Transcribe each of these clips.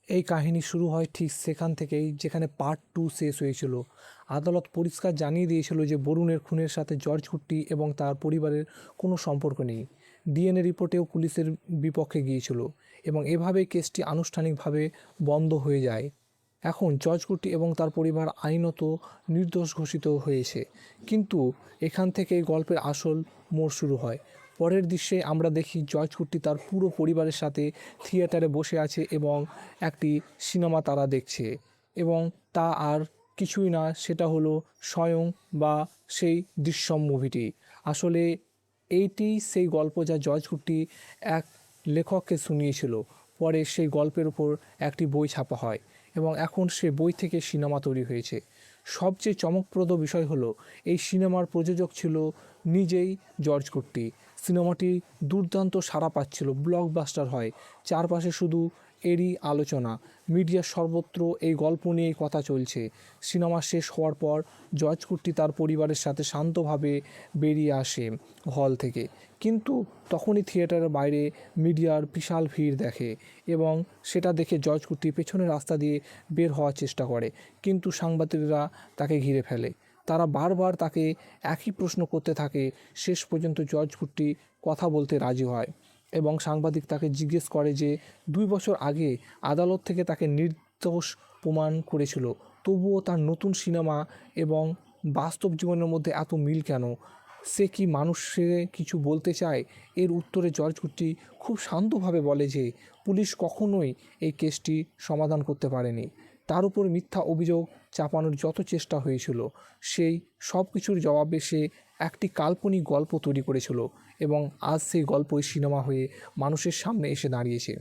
এই কাহিনী শুরু হয় ঠিক সেখান থেকেই যেখানে পার্ট 2 শেষ হয়েছিল। আদালত পরিষ্কার জানিয়ে দিয়েছিল যে বরুণের খুনের সাথে জর্জ কুট্টি এবং তার পরিবারের কোনো সম্পর্ক নেই। ডিএনএ রিপোর্টেও পুলিশের বিপক্ষে গিয়েছিল এবং এভাবেই কেসটি আনুষ্ঠানিকভাবে বন্ধ হয়ে যায়। এখন জর্জ কুট্টি এবং তার পরিবার আইনত নির্দোষ ঘোষিত হয়েছে, কিন্তু এখান থেকেই গল্পের আসল মোড় শুরু হয়। পরের দৃশ্যে আমরা দেখি জর্জ কুট্টি তার পুরো পরিবারের সাথে থিয়েটারে বসে আছে এবং একটি সিনেমা তারা দেখছে, এবং তা আর কিছুই না, সেটা হলো স্বয়ং বা সেই দৃশ্যম মুভিটি। আসলে এইটি সেই গল্প যা জর্জ কুট্টি এক লেখককে শুনিয়েছিল। পরে সেই গল্পের উপর একটি বই ছাপা হয় এবং এখন সে বই থেকে সিনেমা তৈরি হয়েছে। সবচেয়ে চমকপ্রদ বিষয় হলো এই সিনেমার প্রযোজক ছিল নিজেই জর্জ কুট্টি। সিনেমাটি দুর্দান্ত সাড়া পাচ্ছিল, ব্লকবাস্টার হয়, চারপাশে শুধু এরই আলোচনা, মিডিয়ার সর্বত্র এই গল্প নিয়েই কথা চলছে। সিনেমা শেষ হওয়ার পর জর্জ কুট্টি তার পরিবারের সাথে শান্তভাবে বেরিয়ে আসে হল থেকে, কিন্তু তখনই থিয়েটারের বাইরে মিডিয়ার বিশাল ভিড় দেখে এবং সেটা দেখে জর্জ কুট্টি পেছনের রাস্তা দিয়ে বের হওয়ার চেষ্টা করে, কিন্তু সাংবাদিকরা তাকে ঘিরে ফেলে। তারা বারবার তাকে একই প্রশ্ন করতে থাকে। শেষ পর্যন্ত জর্জ কুট্টি কথা বলতে রাজি হয় এবং সাংবাদিক তাকে জিজ্ঞেস করে যে 2 বছর আগে আদালত থেকে তাকে নির্দোষ প্রমাণ করেছিল, তবুও তার নতুন সিনেমা এবং বাস্তব জীবনের মধ্যে এত মিল কেন? সে কি মানুষে কিছু বলতে চায়? এর উত্তরে জর্জ কুট্টি খুব শান্তভাবে বলে যে পুলিশ কখনোই এই কেসটি সমাধান করতে পারেনি। তার উপর মিথ্যা অভিযোগ চাপানোর যত চেষ্টা হয়েছিল, সেই সব কিছুর জবাবে সে একটি কাল্পনিক গল্প তৈরি করেছিল এবং আজ সেই গল্পই সিনেমা হয়ে মানুষের সামনে এসে দাঁড়িয়েছে।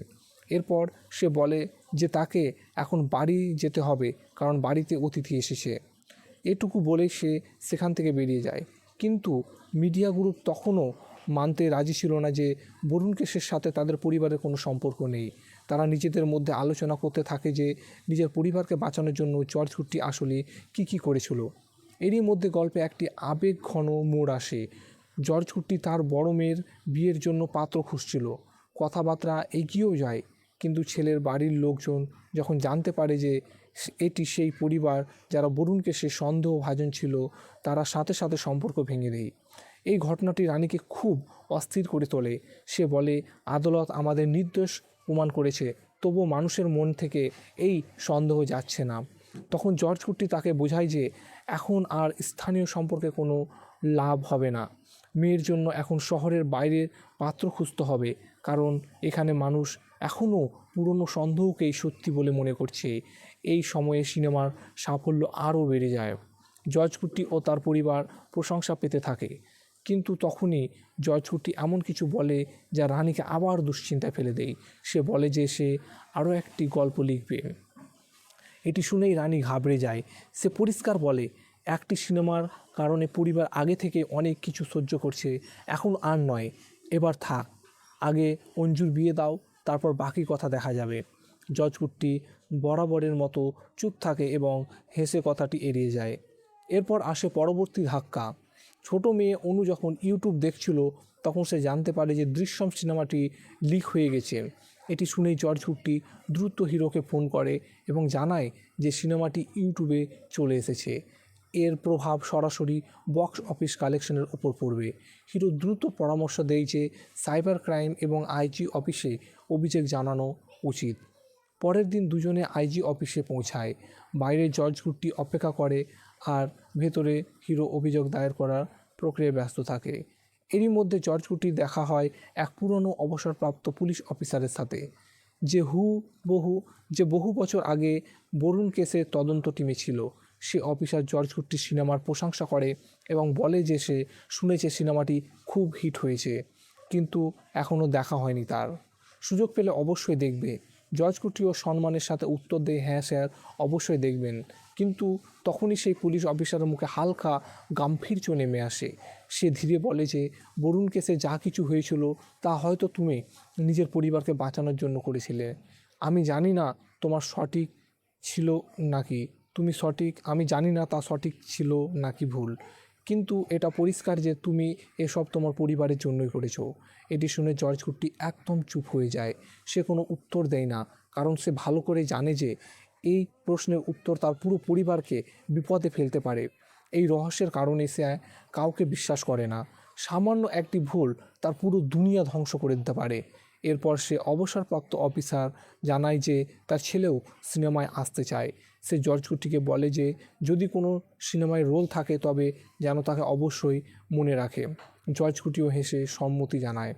এরপর সে বলে যে তাকে এখন বাড়ি যেতে হবে, কারণ বাড়িতে অতিথি এসেছে। এটুকু বলেই সে সেখান থেকে বেরিয়ে যায়। কিন্তু মিডিয়া গ্রুপ তখনও মানতে রাজি ছিল না যে বরুণ কেসের সাথে তাদের পরিবারের কোনো সম্পর্ক নেই। তারা নিজেদের মধ্যে আলোচনা করতে থাকে যে নিজের পরিবারকে বাঁচানোর জন্য জর্জ কুট্টি আসলে কী করেছিল। এরই মধ্যে গল্পে একটি আবেগঘন মোড় আসে। জর্জ কুট্টি তার বড় মেয়ের বিয়ের জন্য পাত্র খুঁজছিল, কথাবার্তা এগিয়েও যায়, কিন্তু ছেলের বাড়ির লোকজন যখন জানতে পারে যে এটি সেই পরিবার যারা বরুণকে সে সন্দেহভাজন ছিল, তারা সাথে সাথে সম্পর্ক ভেঙে দেয়। এই ঘটনাটি রানীকে খুব অস্থির করে তোলে। সে বলে, আদালত আমাদের নির্দোষ প্রমাণ করেছে, তবুও মানুষের মন থেকে এই সন্দেহ যাচ্ছে না। তখন জর্জ কুট্টি তাকে বোঝায় যে এখন আর স্থানীয় সম্পর্কে কোনো লাভ হবে না। মেয়ের জন্য এখন শহরের বাইরের পাত্র খুঁজতে হবে, কারণ এখানে মানুষ এখনও পুরনো সন্দেহকেই সত্যি বলে মনে করছে। এই সময়ে সিনেমার সাফল্য আরও বেড়ে যায়। জর্জ কুট্টি ও তার পরিবার প্রশংসা পেতে থাকে, কিন্তু তখনই জর্জ কুট্টি এমন কিছু বলে যা রানীকে আবার দুশ্চিন্তায় ফেলে দেয়। সে বলে যে সে আরও একটি গল্প লিখবে। এটি শুনেই রানী ঘাবড়ে যায়। সে পরিষ্কার বলে, একটি সিনেমার কারণে পরিবার আগে থেকে অনেক কিছু সহ্য করছে, এখন আর নয়, এবার থাক, আগে অঞ্জুর বিয়ে দাও, তারপর বাকি কথা দেখা যাবে। জর্জ কুট্টি বরাবরের মতো চুপ থাকে এবং হেসে কথাটি এড়িয়ে যায়। এরপর আসে পরবর্তী ধাক্কা। ছোট মেয়ে অনু যখন ইউটিউব দেখছিল, তখন সে জানতে পারে যে দৃশ্যম সিনেমাটি লিক হয়ে গেছে। এটি শুনেই জর্জ কুট্টি দ্রুত হিরোকে ফোন করে এবং জানায় যে সিনেমাটি ইউটিউবে চলে এসেছে। এর প্রভাব সরাসরি বক্স অফিস কালেকশনের উপর পড়বে। হিরো দ্রুত পরামর্শ দেয় যে সাইবার ক্রাইম এবং আইজি অফিসে অভিযোগ জানানো উচিত। পরের দিন দুজনে আইজি অফিসে পৌঁছায়। বাইরে জর্জ কুট্টি অপেক্ষা করে আর ভেতরে হিরো অভিযোগ দায়ের করার প্রক্রিয়ায় ব্যস্ত থাকে। এরই মধ্যে জর্জ কুট্টির দেখা হয় এক পুরনো অবসরপ্রাপ্ত পুলিশ অফিসারের সাথে, যে বহু বছর আগে বরুণ কেসের তদন্ত টিমে ছিল। সে অফিসার জর্জ কুট্টির সিনেমার প্রশংসা করে এবং বলে যে সে শুনেছে সিনেমাটি খুব হিট হয়েছে, কিন্তু এখনও দেখা হয়নি তার। সুযোগ পেলে অবশ্যই দেখবে। জর্জ কুট্টিও সম্মানের সাথে উত্তর দেয়, হ্যাঁ স্যার, অবশ্যই দেখবেন। কিন্তু তখনই সেই পুলিশ অফিসারের মুখে হালকা গাম্ভীর্য নেমে আসে। সে ধীরে বলে যে বরুণ কেসে যা কিছু হয়েছিল তা হয়তো তুমি নিজের পরিবারকে বাঁচানোর জন্য করেছিলে। আমি জানি না তোমার সঠিক ছিল নাকি তুমি সঠিক আমি জানি না তা সঠিক ছিল নাকি ভুল, কিন্তু এটা পরিষ্কার যে তুমি এসব তোমার পরিবারের জন্যই করেছো। এটি শুনে জর্জ কুট্টি একদম চুপ হয়ে যায়। সে কোনো উত্তর দেয় না, কারণ সে ভালো করে জানে যে এই প্রশ্নের উত্তর তার পুরো পরিবারকে বিপদে ফেলতে পারে। এই রহস্যের কারণে সে কাউকে বিশ্বাস করে না। সামান্য একটি ভুল তার পুরো দুনিয়া ধ্বংস করে দিতে পারে। এরপর সে অবসরপ্রাপ্ত অফিসার জানায় যে তার ছেলেও সিনেমায় আসতে চায়। সে জর্জ কুট্টিকে বলে যে যদি কোনো সিনেমায় রোল থাকে তবে যেন তাকে অবশ্যই মনে রাখে। জর্জ কুটিও হেসে সম্মতি জানায়।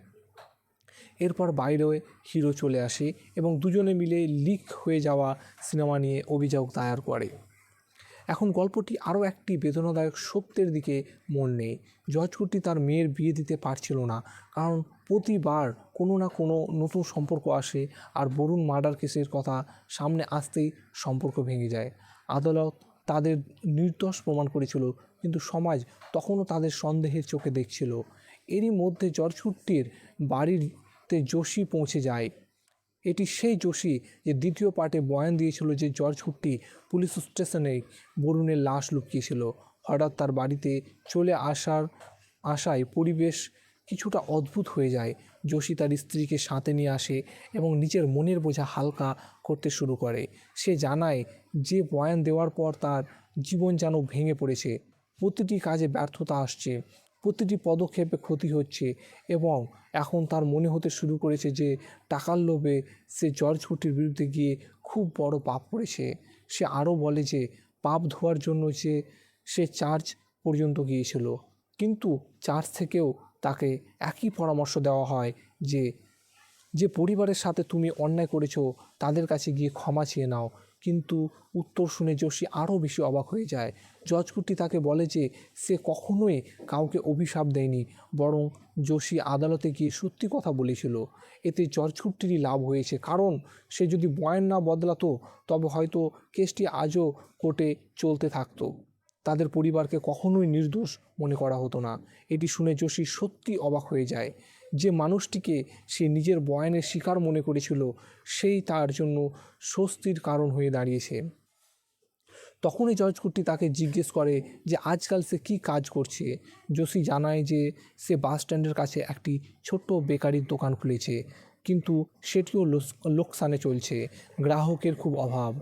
এরপর বাইরে হিরো চলে আসে এবং দুজনে মিলে লিক হয়ে যাওয়া সিনেমা নিয়ে অভিযোগ দায়ের করে। এখন গল্পটি আরও একটি বেদনাদায়ক সত্যের দিকে মোড় নেয়। জর্জ কুট্টি তার মেয়ের বিয়ে দিতে পারছিল না, কারণ প্রতিবার কোনো না কোনো নতুন সম্পর্ক আসে, আর বরুণ মার্ডার কেসের কথা সামনে আসতেই সম্পর্ক ভেঙে যায়। আদালত তাদের নির্দোষ প্রমাণ করেছিল, কিন্তু সমাজ তখনও তাদের সন্দেহের চোখে দেখছিল। এরই মধ্যে জর্জ কুট্টির বাড়িতে জোশী পৌঁছে যায়। এটি সেই জোশী যে দ্বিতীয় পার্টে বয়ান দিয়েছিল যে জর্জ কুট্টি পুলিশ স্টেশনে বরুণের লাশ লুকিয়েছিল। হঠাৎ তার বাড়িতে চলে আসায় পরিবেশ কিছুটা অদ্ভুত হয়ে যায়। জোশী তার স্ত্রীকে সাথে নিয়ে আসে এবং নিজের মনের বোঝা হালকা করতে শুরু করে। সে জানায় যে বয়ান দেওয়ার পর তার জীবন যেন ভেঙে পড়েছে। প্রতিটি কাজে ব্যর্থতা আসছে, প্রতিটি পদক্ষেপে ক্ষতি হচ্ছে, এবং এখন তার মনে হতে শুরু করেছে যে টাকার লোভে সে জর্জ কুট্টির বিরুদ্ধে গিয়ে খুব বড় পাপ করেছে। সে আরও বলে যে পাপ ধোয়ার জন্য যে সে চার্চ পর্যন্ত গিয়েছিল, কিন্তু চার্চ থেকেও তাকে একই পরামর্শ দেওয়া হয় যে যে পরিবারের সাথে তুমি অন্যায় করেছো তাদের কাছে গিয়ে ক্ষমা চেয়ে নাও। কিন্তু উত্তর শুনে জোশী আরও বেশি অবাক হয়ে যায়। জর্জ কুট্টি তাকে বলে যে সে কখনোই কাউকে অভিশাপ দেয়নি, বরং জোশী আদালতে গিয়ে সত্যি কথা বলেছিল। এতে জর্জ কুট্টিরই লাভ হয়েছে, কারণ সে যদি বয়ান না বদলাতো তবে হয়তো কেসটি আজও কোর্টে চলতে থাকতো। তাদের পরিবারকে কখনোই নির্দোষ মনে করা হতো না। এটি শুনে জোশী সত্যি অবাক হয়ে যায়। যে মানুষটিকে সে নিজের বয়ানের শিকার মনে করেছিল, সেই তার জন্য স্বস্তির কারণ হয়ে দাঁড়িয়েছে। তখনই জর্জ কুট্টি তাকে জিজ্ঞেস করে যে আজকাল সে কী কাজ করছে। জোশী জানায় যে সে বাস স্ট্যান্ডের কাছে একটি ছোট্ট বেকারির দোকান খুলেছে, কিন্তু সেটিও লোকসানে চলছে। গ্রাহকের খুব অভাব,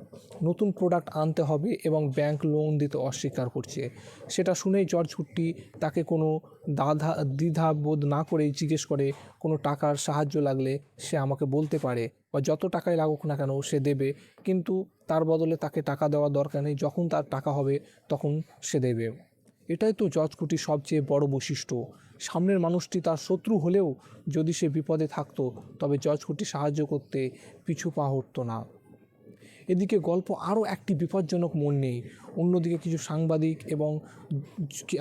নতুন প্রোডাক্ট আনতে হবে এবং ব্যাংক লোন দিতে অস্বীকার করছে। সেটা শুনেই জর্জ কুট্টি তাকে কোনো দ্বিধাবোধ না করেই জিজ্ঞেস করে কোনো টাকার সাহায্য লাগলে সে আমাকে বলতে পারে, বা যত টাকাই লাগুক না কেন সে দেবে, কিন্তু তার বদলে তাকে টাকা দেওয়ার দরকার নেই, যখন তার টাকা হবে তখন সে দেবে। এটাই তো জর্জ কুটির সবচেয়ে বড় বৈশিষ্ট্য। সামনের মানুষটি তার শত্রু হলেও যদি সে বিপদে থাকতো তবে জর্জ কুটি সাহায্য করতে পিছু পা হতো না। এদিকে গল্প আরও একটি বিপজ্জনক মোড় নেয়। অন্যদিকে কিছু সাংবাদিক এবং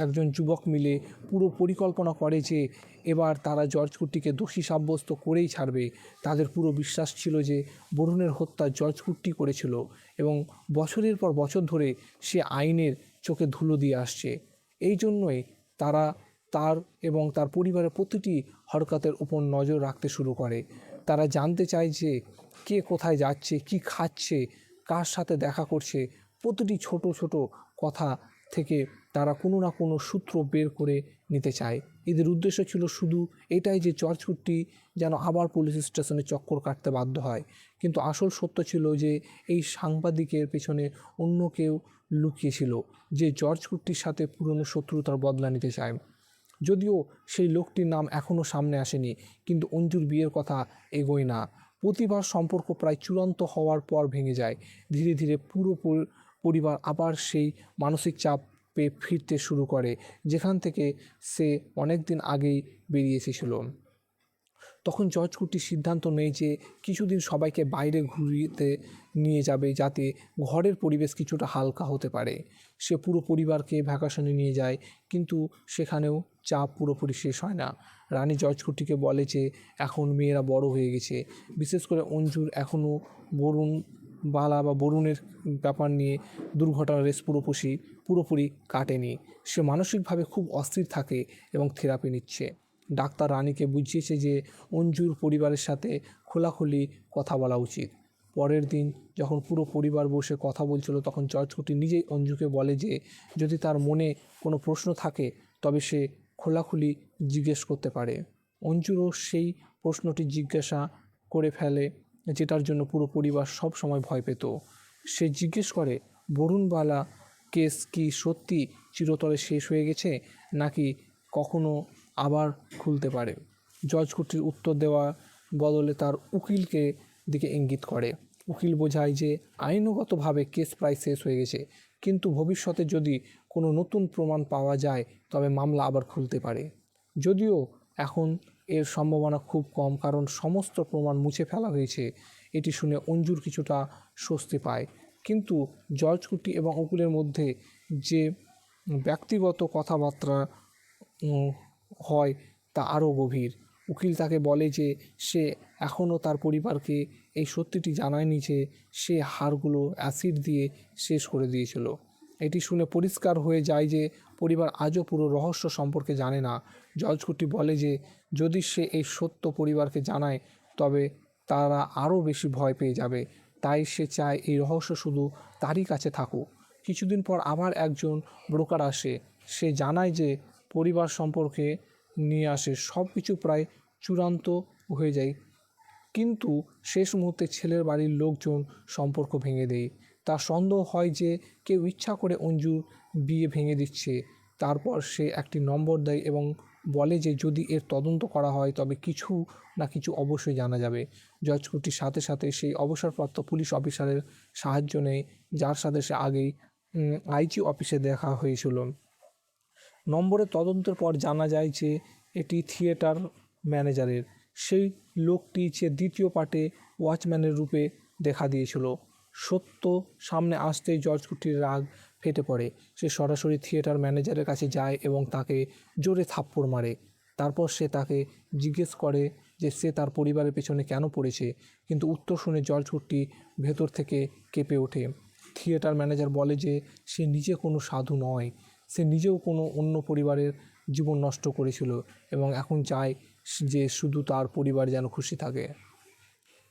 একজন যুবক মিলে পুরো পরিকল্পনা করে যে এবার তারা জর্জ কুট্টিকে দোষী সাব্যস্ত করেই ছাড়বে। তাদের পুরো বিশ্বাস ছিল যে বরুণের হত্যা জর্জ কুট্টি করেছিল, এবং বছরের পর বছর ধরে সে আইনের চোখে ধুলো দিয়ে আসছে। এই জন্যই তারা তার এবং তার পরিবারের প্রতিটি হরকতের উপর নজর রাখতে শুরু করে। তারা জানতে চায় যে কে কোথায় যাচ্ছে, কি খাচ্ছে, কার সাথে দেখা করছে। প্রতিটি ছোট ছোট কথা থেকে তারা কোনো না কোনো সূত্র বের করে নিতে চায়। এদের উদ্দেশ্য ছিল শুধু এটাই যে জর্জ কুট্টি যেন আবার পুলিশ স্টেশনে চক্কর কাটতে বাধ্য হয়। কিন্তু আসল সত্য ছিল যে এই সাংবাদিকের পেছনে অন্য কেউ লুকিয়েছিল, যে জর্জ কুট্টির সাথে পুরনো শত্রুতার বদলা নিতে চায়। যদিও সেই লোকটির নাম এখনও সামনে আসেনি, কিন্তু অঞ্জুর বিয়ের কথা এগোয় না। প্রতিবার সম্পর্ক প্রায় চূড়ান্ত হওয়ার পর ভেঙে যায়। ধীরে ধীরে পুরো পরিবার আবার সেই মানসিক চাপে ফিরতে শুরু করে, যেখান থেকে সে অনেক দিন আগেই বেরিয়ে এসেছিল। তখন জর্জ কুট্টি সিদ্ধান্ত নেয় যে কিছুদিন সবাইকে বাইরে ঘুরিতে নিয়ে যাবে, যাতে ঘরের পরিবেশ কিছুটা হালকা হতে পারে। সে পুরো পরিবারকে ভ্যাকেশনে নিয়ে যায়, কিন্তু সেখানেও চাপ পুরোপুরি শেষ হয় না। রানী জর্জ কুট্টিকে বলে যে এখন মেয়েরা বড় হয়ে গেছে, বিশেষ করে অঞ্জুর এখনও বরুণের ব্যাপার নিয়ে দুর্ঘটনার রেস পুরোপুরি কাটেনি। সে মানসিকভাবে খুব অস্থির থাকে এবং থেরাপি নিচ্ছে। ডাক্তার রানীকে বুঝিয়েছে যে অঞ্জুর পরিবারের সাথে খোলাখুলি কথা বলা উচিত। পরের দিন যখন পুরো পরিবার বসে কথা বলছিল, তখন জর্জ কুট্টি নিজেই অঞ্জুকে বলে যে যদি তার মনে কোনো প্রশ্ন থাকে তবে সে খোলাখুলি জিজ্ঞেস করতে পারে। অঞ্জুরও সেই প্রশ্নটি জিজ্ঞাসা করে ফেলে যেটার জন্য পুরো পরিবার সব সময় ভয় পেত। সে জিজ্ঞেস করে, বরুণবালা কেস কি সত্যি চিরতরে শেষ হয়ে গেছে, নাকি কখনো আবার খুলতে পারে? জর্জ কুটির উত্তর দেওয়ার বদলে তার উকিলকে দিকে ইঙ্গিত করে। উকিল বোঝায় যে আইনগতভাবে কেস প্রায় শেষ হয়ে গেছে, কিন্তু ভবিষ্যতে যদি কোনো নতুন প্রমাণ পাওয়া যায় তবে মামলা আবার খুলতে পারে। যদিও এখন এর সম্ভাবনা খুব কম, কারণ সমস্ত প্রমাণ মুছে ফেলা হয়েছে। এটি শুনে অঞ্জুর কিছুটা স্বস্তি পায়, কিন্তু জর্জ কুটি এবং উকিলের মধ্যে যে ব্যক্তিগত কথাবার্তা হয় তা আরও গভীর। উকিল তাকে বলে যে সে এখনও তার পরিবারকে এই সত্যিটি জানায়নি যে সে হাড়গুলো অ্যাসিড দিয়ে শেষ করে দিয়েছিল। এটি শুনে পরিষ্কার হয়ে যায় যে পরিবার আজও পুরো রহস্য সম্পর্কে জানে না। জর্জ কুটি বলে যে যদি সে এই সত্য পরিবারকে জানায় তবে তারা আরও বেশি ভয় পেয়ে যাবে, তাই সে চায় এই রহস্য শুধু তারই কাছে থাকুক। কিছুদিন পর আবার একজন ব্রোকার আসে। সে জানায় যে পরিবার সম্পর্কে নিয়ে আসে সব কিছু প্রায় চূড়ান্ত হয়ে যায়, কিন্তু শেষ মুহূর্তে ছেলের বাড়ির লোকজন সম্পর্ক ভেঙে দেয়। তার সন্দেহ হয় যে কেউ ইচ্ছা করে অঞ্জুর বিয়ে ভেঙে দিচ্ছে। তারপর সে একটি নম্বর দেয় এবং বলে যে যদি এর তদন্ত করা হয় তবে কিছু না কিছু অবশ্যই জানা যাবে। জর্জ কুটির সাথে সাথে সেই অবসরপ্রাপ্ত পুলিশ অফিসারের সাহায্য নেয়, যার সাথে সে আগেই আইজি অফিসে দেখা হয়েছিল। নম্বরের তদন্তের পর জানা যায় যে এটি থিয়েটার ম্যানেজারের, সেই লোকটি যে দ্বিতীয় পার্টে ওয়াচম্যানের রূপে দেখা দিয়েছিল। সত্য সামনে আসতেই জর্জ কুটির রাগ ফেটে পড়ে। সে সরাসরি থিয়েটার ম্যানেজারের কাছে যায় এবং তাকে জোরে থাপ্পড় মারে। তারপর সে তাকে জিজ্ঞেস করে যে সে তার পরিবারের পেছনে কেন পড়েছে, কিন্তু উত্তর শুনে জর্জ কুটি ভেতর থেকে কেঁপে ওঠে। থিয়েটার ম্যানেজার বলে যে সে নিজে কোনো সাধু নয়, সে নিজেও কোনো অন্য পরিবারের জীবন নষ্ট করেছিল এবং এখন চায় যে শুধু তার পরিবার যেন খুশি থাকে।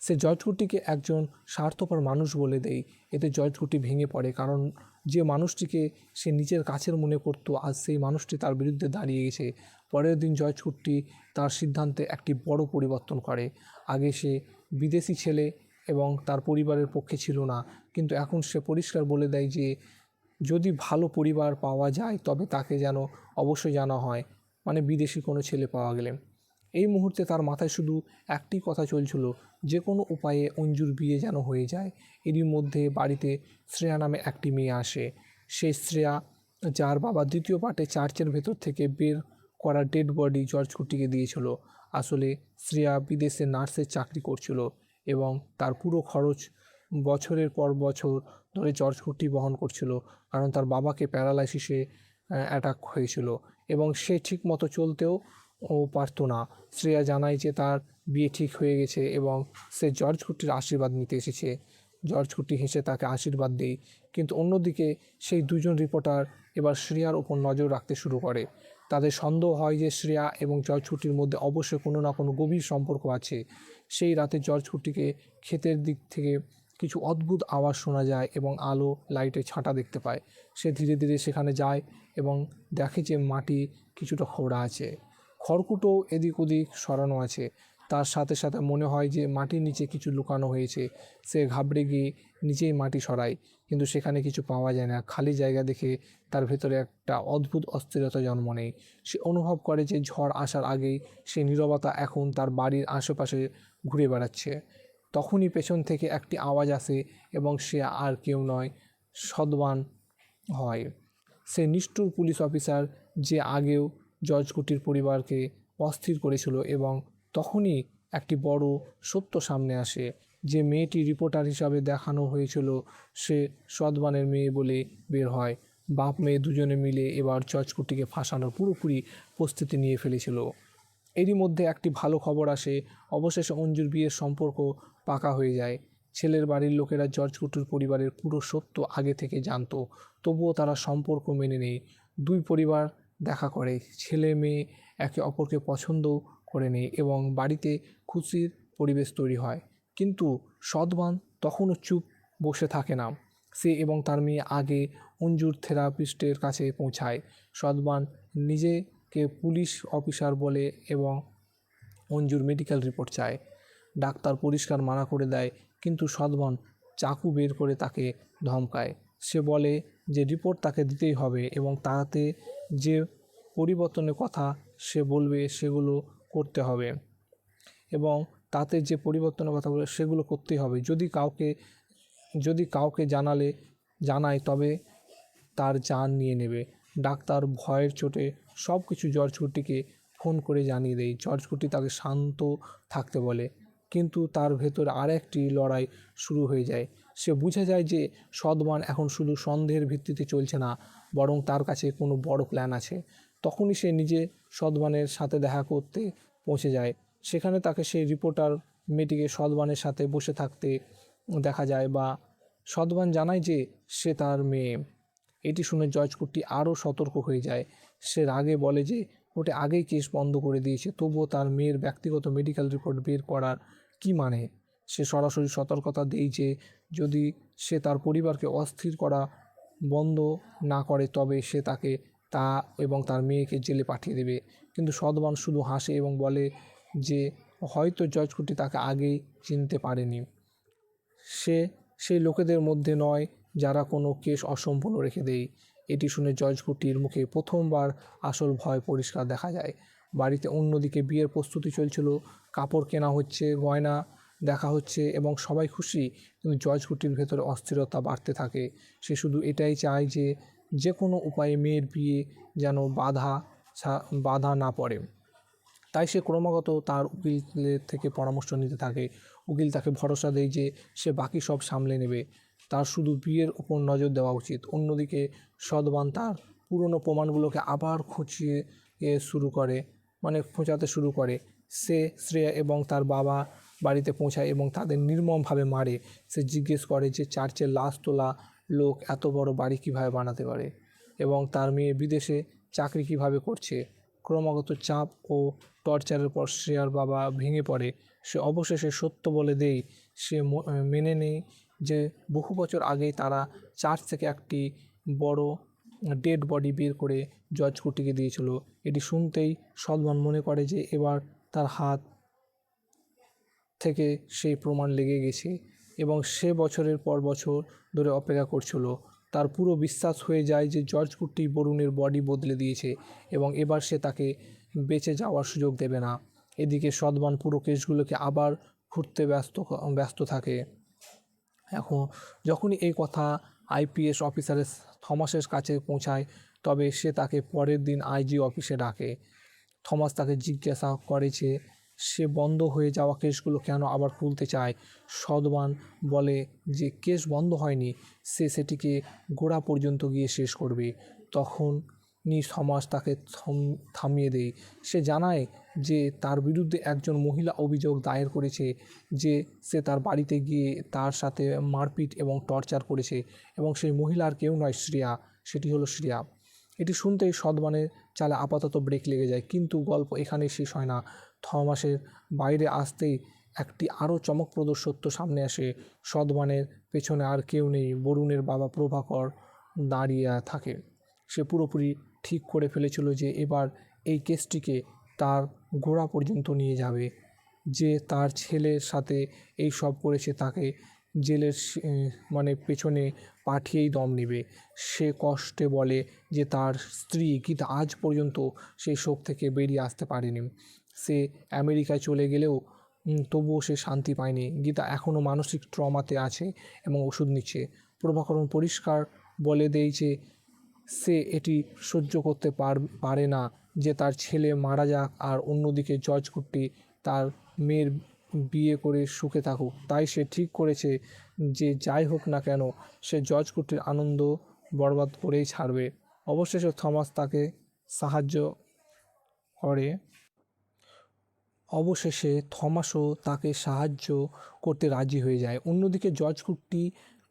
সে জর্জ কুটিকে একজন স্বার্থপর মানুষ বলে দেয়। এতে জর্জ কুটি ভেঙে পড়ে, কারণ যে মানুষটিকে সে নিজের কাছের মনে করতো আজ সেই মানুষটি তার বিরুদ্ধে দাঁড়িয়ে গেছে। পরের দিন জর্জ কুটি তার সিদ্ধান্তে একটি বড় পরিবর্তন করে। আগে সে বিদেশি ছেলে এবং তার পরিবারের পক্ষে ছিল না, কিন্তু এখন সে পরিষ্কার বলে দেয় যে যদি ভালো পরিবার পাওয়া যায় তবে তাকে যেন অবশ্যই জানা হয়, মানে বিদেশি কোনো ছেলে পাওয়া গেলে। এই মুহূর্তে তার মাথায় শুধু একটি কথা চলছিল, যে কোনো উপায়ে অঞ্জুর বিয়ে যেন হয়ে যায়। এরই মধ্যে বাড়িতে শ্রেয়া নামে একটি মেয়ে আসে। সেই শ্রেয়া, যার বাবা দ্বিতীয় পার্টে চার্চের ভেতর থেকে বের করা ডেড বডি জর্জ কুটিকে দিয়েছিল। আসলে শ্রেয়া বিদেশে নার্সের চাকরি করছিল এবং তার পুরো খরচ বছরের পর বছর ধরে জর্জ কুটি বহন করছিল, কারণ তার বাবাকে প্যারালাইসিসে অ্যাটাক হয়েছিল এবং সে ঠিকমতো চলতেও পারতো না। শ্রেয়া জানায় যে তার বিয়ে ঠিক হয়ে গেছে এবং সে জর্জ কুটির আশীর্বাদ নিতে এসেছে। জর্জ কুটি হেসে তাকে আশীর্বাদ দেয়, কিন্তু অন্যদিকে সেই দুজন রিপোর্টার এবার শ্রেয়ার ওপর নজর রাখতে শুরু করে। তাদের সন্দেহ হয় যে শ্রেয়া এবং জর্জ কুটির মধ্যে অবশ্যই কোনো না কোনো গভীর সম্পর্ক আছে। সেই রাতে জর্জ কুটিকে ক্ষেতের দিক থেকে কিছু অদ্ভুত আওয়াজ শোনা যায় এবং আলো লাইটের ছাঁটা দেখতে পায়। সে ধীরে ধীরে সেখানে যায় এবং দেখে যে মাটি কিছুটা খোঁড়া আছে, খড়কুটো এদিক ওদিক সরানো আছে। তার সাথে সাথে মনে হয় যে মাটির নিচে কিছু লুকানো হয়েছে। সে ঘাবড়ে গিয়ে নিচেই মাটি সরায়, কিন্তু সেখানে কিছু পাওয়া যায় না। খালি জায়গা দেখে তার ভেতরে একটা অদ্ভুত অস্থিরতা জন্ম নেয়। সে অনুভব করে যে ঝড় আসার আগেই সে নীরবতা এখন তার বাড়ির আশেপাশে ঘুরে বেড়াচ্ছে। তখনই পেছন থেকে একটি আওয়াজ আসে এবং সে আর কেউ নয়, সদবান হয়। সে নিষ্ঠুর পুলিশ অফিসার যে আগেও জর্জ কুটির পরিবারকে অস্থির করেছিল, এবং তখনই একটি বড় সত্য সামনে আসে। যে মেয়েটি রিপোর্টার হিসাবে দেখানো হয়েছিল সে সদবানের মেয়ে বলে বের হয়। বাপ মেয়ে দুজনে মিলে এবার জর্জ কুটিকে ফাঁসানোর পুরোপুরি প্রস্তুতি নিয়ে ফেলেছিল। এরই মধ্যে একটি ভালো খবর আসে, অবশেষে অঞ্জুর বিয়ের সম্পর্ক পাকা হয়ে যায়। ছেলের বাড়ির লোকেরা জর্জ কুটির পরিবারের পুরো সত্য আগে থেকে জানতো, তবুও তারা সম্পর্ক মেনে নেয়। দুই পরিবার দেখা করে, ছেলে মেয়ে একে অপরকে পছন্দ করে নেয় এবং বাড়িতে খুশির পরিবেশ তৈরি হয়। কিন্তু সদবান তখনও চুপ বসে থাকে না। সে এবং তার মেয়ে আগে অঞ্জুর থেরাপিস্টের কাছে পৌঁছায়। সদবান নিজেকে পুলিশ অফিসার বলে এবং অঞ্জুর মেডিকেল রিপোর্ট চায়। ডাক্তার পরিষ্কার মানা করে দেয়, কিন্তু সদমান চাকু বের করে তাকে ধমকায়। সে বলে যে রিপোর্ট তাকে দিতেই হবে এবং তাতে যে পরিবর্তনের কথা সে বলবে সেগুলো করতে হবে, এবং তাতে যে পরিবর্তনের কথা বলে সেগুলো করতেই হবে। যদি কাউকে জানায় তবে তার জান নিয়ে নেবে। ডাক্তার ভয়ের চোটে সব কিছু জর্জ কুটিকে ফোন করে জানিয়ে দেয়। জর্জ কুটি তাকে শান্ত থাকতে বলে, কিন্তু তার ভেতর আরেকটি লড়াই শুরু হয়ে যায়। সে বুঝে যায় যে সদমান এখন শুধু সন্দেহের ভিত্তিতে চলছে না, বরং তার কাছে কোনো বড় প্ল্যান আছে। তখনই সে নিজে সদমানের সাথে দেখা করতে পৌঁছে যায়। সেখানে তাকে সেই রিপোর্টার মেয়েটিকে সদমানের সাথে বসে থাকতে দেখা যায়, বা সদমান জানায় যে সে তার মেয়ে। এটি শুনে জর্জ কুট্টি আরও সতর্ক হয়ে যায়। সে রাগে বলে যে কোর্টে আগেই কেস বন্ধ করে দিয়েছে, তবুও তার মেয়ের ব্যক্তিগত মেডিকেল রিপোর্ট বের করার কী মানে। সে সরাসরি সতর্কতা দেয় যে যদি সে তার পরিবারকে অস্থির করা বন্ধ না করে তবে সে তাকে এবং তার মেয়েকে জেলে পাঠিয়ে দেবে। কিন্তু সদমান শুধু হাসে এবং বলে যে হয়তো জর্জ কুট্টি তাকে আগেই চিনতে পারেনি। সে সেই লোকেদের মধ্যে নয় যারা কোনো কেস অসম্পূর্ণ রেখে দেয়। এটি শুনে জর্জ কুটির মুখে প্রথমবার আসল ভয় পরিষ্কার দেখা যায়। বাড়িতে অন্যদিকে বিয়ের প্রস্তুতি চলছিল, কাপড় কেনা হচ্ছে, গয়না দেখা হচ্ছে এবং সবাই খুশি, কিন্তু জর্জ কুটির ভেতরে অস্থিরতা বাড়তে থাকে। সে শুধু এটাই চায় যে কোনো উপায়ে মেয়ের বিয়ে যেন বাধা না পড়ে। তাই সে ক্রমাগত তার উকিলের থেকে পরামর্শ নিতে থাকে। উকিল তাকে ভরসা দেয় যে সে বাকি সব সামলে নেবে, তার শুধু বিয়ের ওপর নজর দেওয়া উচিত। অন্যদিকে সদমান তার পুরনো প্রমাণগুলোকে আবার খোঁচাতে শুরু করে। সে শ্রেয়া এবং তার বাবা বাড়িতে পৌঁছায় এবং তাদের নির্মমভাবে মারে। সে জিজ্ঞেস করে যে চার্চের লাশ তোলা লোক এত বড় বাড়ি কীভাবে বানাতে পারে এবং তার মেয়ে বিদেশে চাকরি কীভাবে করছে। ক্রমাগত চাপ ও টর্চারের পর শ্রেয়ার বাবা ভেঙে পড়ে। সে অবশেষে সত্য বলে দেয়। সে মেনে নেয় যে বহু বছর আগেই তারা চার্চ থেকে একটি বড় ডেড বডি বের করে জর্জ কুটিকে দিয়েছিল। এটি শুনতেই সদমান মনে করে যে এবার তার হাত থেকে সেই প্রমাণ লেগে গেছে এবং সে বছরের পর বছর ধরে অপেক্ষা করছিল। তার পুরো বিশ্বাস হয়ে যায় যে জর্জ কুট্টি বরুণের বডি বদলে দিয়েছে এবং এবার সে তাকে বেঁচে যাওয়ার সুযোগ দেবে না। এদিকে সদমান পুরো কেসগুলোকে আবার খুঁড়তে ব্যস্ত থাকে। যখনই এই কথা আইপিএস অফিসারের থমাসের কাছে পৌঁছায়, তবে সে তাকে পরের দিন আইজি অফিসে ডাকে। থমাস তাকে জিজ্ঞাসা করে যে সে বন্ধ হয়ে যাওয়া কেসগুলো কেন আবার খুলতে চায়। সদমান বলে যে কেস বন্ধ হয়নি, সে সেটিকে গোড়া পর্যন্ত গিয়ে শেষ করবে। তখনই থমাস তাকে থামিয়ে দেয়। সে জানায় যে তার বিরুদ্ধে একজন মহিলা অভিযোগ দায়ের করেছে যে সে তার বাড়িতে গিয়ে তার সাথে মারপিট এবং টর্চার করেছে, এবং সেই মহিলার কেউ নয়, শ্রেয়া। সেটি হলো শ্রেয়া। এটি শুনতেই সদমানের চালে আপাতত ব্রেক লেগে যায়, কিন্তু গল্প এখানেই শেষ হয় না। থমাসের বাইরে আসতেই একটি আরও চমকপ্রদ সত্য সামনে আসে। সদমানের পেছনে আর কেউ নেই, বরুণের বাবা প্রভাকর দাঁড়িয়ে থাকে। সে পুরোপুরি ঠিক করে ফেলেছিল যে এবার এই কেসটিকে তার গোড়া পর্যন্ত নিয়ে যাবে। যে তার ছেলের সাথে এই সব করেছে তাকে জেলের পেছনে পাঠিয়েই দম নেবে। সে কষ্টে বলে যে তার স্ত্রী গীতা আজ পর্যন্ত সেই শোক থেকে বেরিয়ে আসতে পারেনি। সে আমেরিকায় চলে গেলেও তবুও সে শান্তি পায়নি। গীতা এখনও মানসিক ট্রমাতে আছে এবং ওষুধ নিচ্ছে। প্রভাকরণ পরিষ্কার বলে দেয় যে সে এটি সহ্য করতে পারে না যে তার ছেলে মারা যাক আর অন্যদিকে জর্জ কুট্টি তার মেয়ের বিয়ে করে সুখে থাকুক। তাই সে ঠিক করেছে যে যাই হোক না কেন সে জর্জ কুট্টির আনন্দ বরবাদ করেই ছাড়বে। অবশেষে থমাস তাকে সাহায্য করে। অবশেষে থমাসও তাকে সাহায্য করতে রাজি হয়ে যায়। অন্যদিকে জর্জ কুট্টি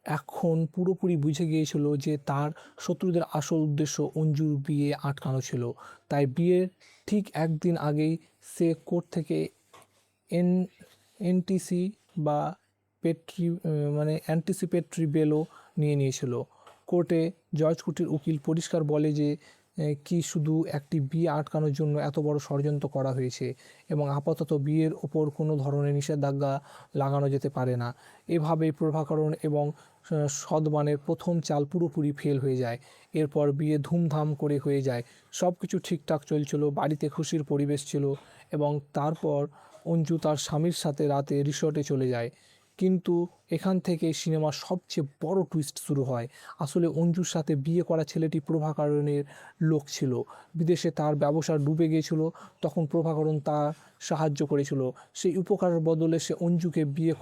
এখন পুরোপুরি বুঝে গিয়েছিল যে তার শত্রুদের আসল উদ্দেশ্য অঞ্জুর বিয়ে আটকানো ছিল। তাই বিয়ের ঠিক একদিন আগেই সে কোর্ট থেকে এনটিসি বা অ্যান্টিসিপেটরি বেলও নিয়েছিল। কোর্টে জর্জ কুটির উকিল পরিষ্কার বলে যে কি শুধু একটি বিয়ে আটকানোর জন্য এত বড় ষড়যন্ত্র করা হয়েছে এবং আপাতত বিয়ের ওপর কোনো ধরনের নিষেধাজ্ঞা লাগানো যেতে পারে না। এভাবেই প্রভাকরণ এবং সদমানের প্রথম চাল পুরোপুরি ফেল হয়ে যায়। এরপর বিয়ে ধুমধাম করে হয়ে যায়, সব কিছু ঠিকঠাক চলছিল, বাড়িতে খুশির পরিবেশ ছিল এবং তারপর অঞ্জু তার স্বামীর সাথে রাতে রিসর্টে চলে যায়। কিন্তু এখান থেকে সিনেমার সবচেয়ে বড় টুইস্ট শুরু হয়। আসলে অঞ্জুর সাথে বিয়ে করা ছেলেটি প্রভাকরণের লোক ছিল। বিদেশে তার ব্যবসা ডুবে গিয়েছিল, তখন প্রভাকরণ তার সাহায্য করেছিল। সেই উপকারের বদলে সে অঞ্জুকে বিয়ে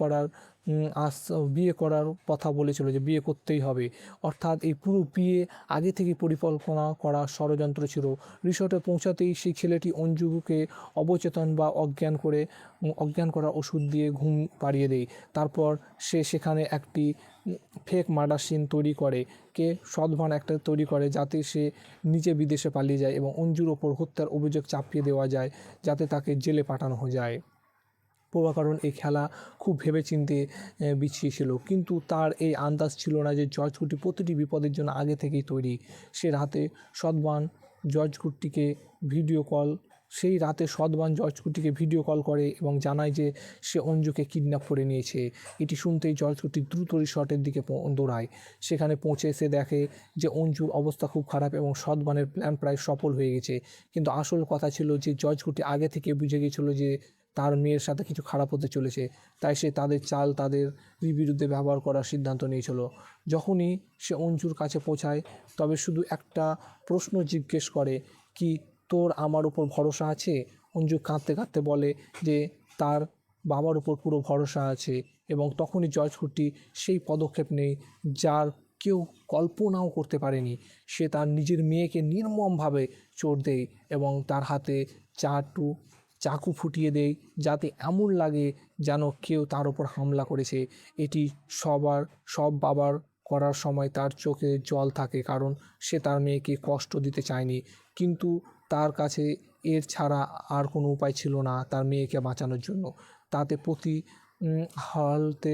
করার কথা বলেছিল, যে বিয়ে করতেই হবে। অর্থাৎ এই পুরো বিয়ে আগে থেকে পরিকল্পনা করা ষড়যন্ত্র ছিল। রিসর্টে পৌঁছাতেই সেই ছেলেটি অঞ্জুকে অবচেতন বা অজ্ঞান করা ওষুধ দিয়ে ঘুম পাড়িয়ে দেয়। তারপর সে সেখানে একটি ফেক মার্ডার সিন সদভান একটা তৈরি করে, যাতে সে নিজে বিদেশে পালিয়ে যায় এবং অঞ্জুর ওপর হত্যার অভিযোগ চাপিয়ে দেওয়া যায়, যাতে তাকে জেলে পাঠানো যায়। প্রভাকরণ এই খেলা খুব ভেবেচিন্তে বিছিয়েছিল, কিন্তু তার এই আন্দাজ ছিল না যে জর্জ কুটি প্রতিটি বিপদের জন্য আগে থেকেই তৈরি। সে রাতে সদবান জর্জ কুটিকে জর্জ কুটিকে ভিডিও কল করে এবং জানায় যে সে অঞ্জুকে কিডন্যাপ করে নিয়েছে। এটি শুনতেই জর্জ কুটি দ্রুত রিসর্টের দিকে দৌড়ায়। সেখানে পৌঁছে সে দেখে যে অঞ্জুর অবস্থা খুব খারাপ এবং সদবানের প্ল্যান প্রায় সফল হয়ে গেছে। কিন্তু আসল কথা ছিল যে জর্জ কুটি আগে থেকে বুঝে গিয়েছিল যে তার মেয়ের সাথে কিছু খারাপ হতে চলেছে, তাই সে তাদের বিরুদ্ধে ব্যবহার করার সিদ্ধান্ত নিয়েছিল। যখনই সে অঞ্জুর কাছে পৌঁছায়, তবে শুধু একটা প্রশ্ন জিজ্ঞেস করে, কি তোর আমার উপর ভরসা আছে? অঞ্জু কাঁদতে কাঁদতে বলে যে তার বাবার উপর পুরো ভরসা আছে, এবং তখনই জর্জ কুটি সেই পদক্ষেপ নেয় যার কেউ কল্পনাও করতে পারেনি। সে তার নিজের মেয়েকে নির্মমভাবে চোট দেয় এবং তার হাতে চাকু ফুটিয়ে দেয়, যাতে এমন লাগে যেন কেউ তার ওপর হামলা করেছে। এটি সব বাবার করার সময় তার চোখে জল থাকে, কারণ সে তার মেয়েকে কষ্ট দিতে চায়নি, কিন্তু তার কাছে এর ছাড়া আর কোনো উপায় ছিল না তার মেয়েকে বাঁচানোর জন্য। তাতে প্রতি হালতে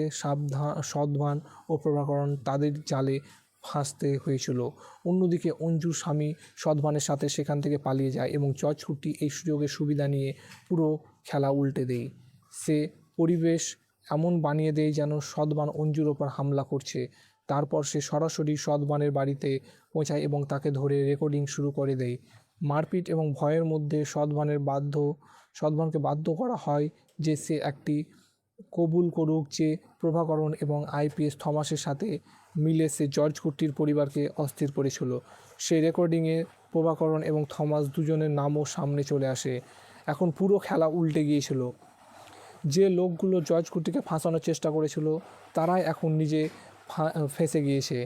সদভান ও প্রভাকরণ তাদের জালে ফাঁসতে হয়েছিল। অন্যদিকে অঞ্জুর স্বামী সদভানের সাথে সেখান থেকে পালিয়ে যায় এবং জর্জ কুটি এই সুযোগের সুবিধা নিয়ে পুরো খেলা উল্টে দেয়। সে পরিবেশ এমন বানিয়ে দেয় যেন সদভান অঞ্জুর ওপর হামলা করছে। তারপর সে সরাসরি সদভানের বাড়িতে পৌঁছায় এবং তাকে ধরে রেকর্ডিং শুরু করে দেয়। মারপিট এবং ভয়ের মধ্যে সদভানকে বাধ্য করা হয় যে সে একটি কবুল করুক যে প্রভাকরণ এবং আইপিএস থমাসের সাথে মিলে সে জর্জ কুটির পরিবারকে অস্থির করেছিল। সেই রেকর্ডিংয়ে প্রভাকরণ এবং থমাস দুজনের নামও সামনে চলে আসে। এখন পুরো খেলা উল্টে গিয়েছিল। যে লোকগুলো জর্জ কুটিকে ফাঁসানোর চেষ্টা করেছিল তারাই এখন নিজে ফেঁসে গিয়েছে।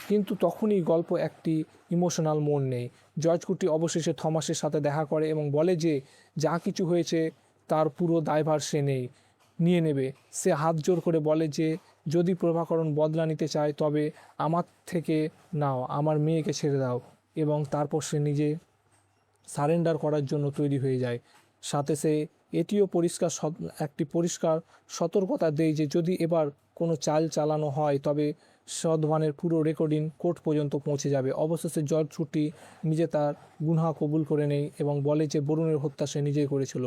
কিন্তু তখনই গল্প একটি ইমোশনাল মোড় নেয়। জর্জ কুটি অবশেষে থমাসের সাথে দেখা করে এবং বলে যে যা কিছু হয়েছে তার পুরো দায়ভার সে নিয়ে নেবে। সে হাত জোর করে বলে যে যদি প্রভাকরণ বদলা নিতে চায় তবে আমার থেকে নাও, আমার মেয়েকে ছেড়ে দাও, এবং তারপর সে নিজে সারেন্ডার করার জন্য তৈরি হয়ে যায়। সাথে সে এটিও একটি পরিষ্কার সতর্কতা দেয় যে যদি এবার কোনো চাল চালানো হয় তবে সদভানের পুরো রেকর্ডিং কোর্ট পর্যন্ত পৌঁছে যাবে। অবশেষে জর্জ কুটি নিজে তার গুনহা কবুল করে নেয় এবং বলে যে বরুণের হত্যা সে নিজেই করেছিল।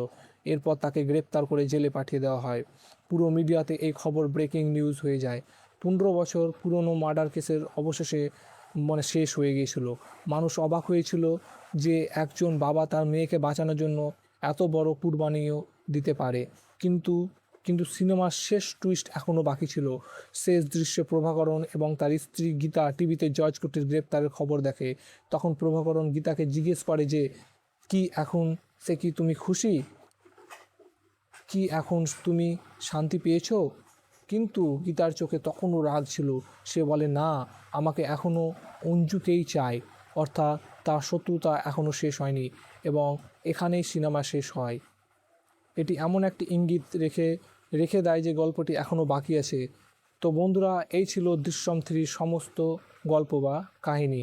এরপর তাকে গ্রেপ্তার করে জেলে পাঠিয়ে দেওয়া হয়। পুরো মিডিয়াতে এই খবর ব্রেকিং নিউজ হয়ে যায়। 15 বছর পুরনো মার্ডার কেসের অবশেষে শেষ হয়ে গিয়েছিল। মানুষ অবাক হয়েছিল যে একজন বাবা তার মেয়েকে বাঁচানোর জন্য এত বড় কুরবানিও দিতে পারে। কিন্তু সিনেমার শেষ টুইস্ট এখনও বাকি ছিল। শেষ দৃশ্যে প্রভাকরণ এবং তার স্ত্রী গীতা টিভিতে জর্জ কুটির গ্রেপ্তারের খবর দেখে। তখন প্রভাকরণ গীতাকে জিজ্ঞেস করে যে কি তুমি খুশি? কি এখন তুমি শান্তি পেয়েছো? কিন্তু গীতার চোখে তখনও রাগ ছিল। সে বলে, না, আমাকে এখনও অঞ্জুকেই চাই। অর্থাৎ তার শত্রুতা এখনও শেষ হয়নি এবং এখানেই সিনেমা শেষ হয়। এটি এমন একটি ইঙ্গিত রেখে দেয় যে গল্পটি এখনও বাকি আছে। তো বন্ধুরা, এই ছিল দৃশ্যম 3 সমস্ত গল্প বা কাহিনী।